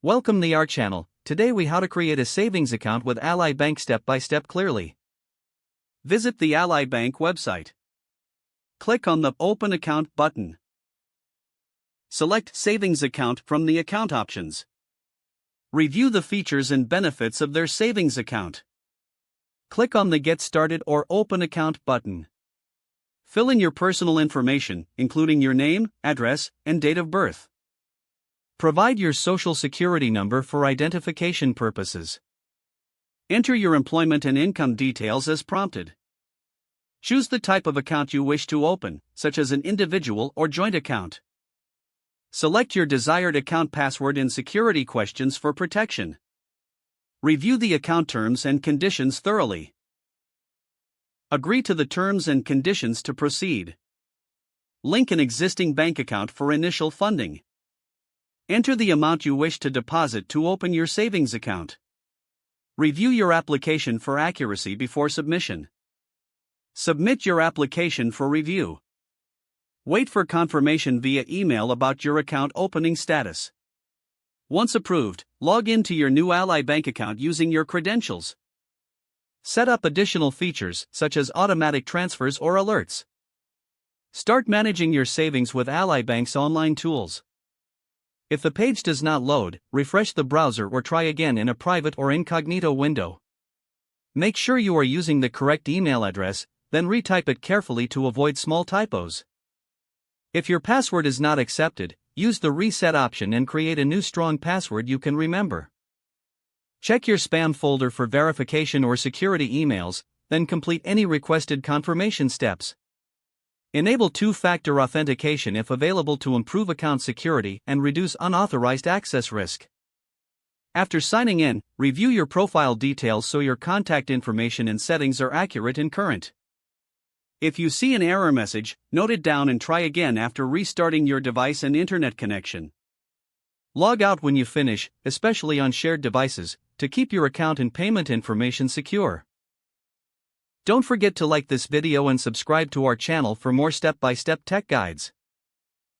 Welcome to our channel. Today we how to create a savings account with Ally Bank step by step clearly. Visit the Ally Bank website. Click on the Open Account button. Select Savings Account from the account options. Review the features and benefits of their savings account. Click on the Get Started or Open Account button. Fill in your personal information, including your name, address, and date of birth. Provide your social security number for identification purposes. Enter your employment and income details as prompted. Choose the type of account you wish to open, such as an individual or joint account. Select your desired account password and security questions for protection. Review the account terms and conditions thoroughly. Agree to the terms and conditions to proceed. Link an existing bank account for initial funding. Enter the amount you wish to deposit to open your savings account. Review your application for accuracy before submission. Submit your application for review. Wait for confirmation via email about your account opening status. Once approved, log into your new Ally Bank account using your credentials. Set up additional features such as automatic transfers or alerts. Start managing your savings with Ally Bank's online tools. If the page does not load, refresh the browser or try again in a private or incognito window. Make sure you are using the correct email address, then retype it carefully to avoid small typos. If your password is not accepted, use the reset option and create a new strong password you can remember. Check your spam folder for verification or security emails, then complete any requested confirmation steps. Enable two-factor authentication if available to improve account security and reduce unauthorized access risk. After signing in, review your profile details so your contact information and settings are accurate and current. If you see an error message, note it down and try again after restarting your device and internet connection. Log out when you finish, especially on shared devices, to keep your account and payment information secure. Don't forget to like this video and subscribe to our channel for more step-by-step tech guides.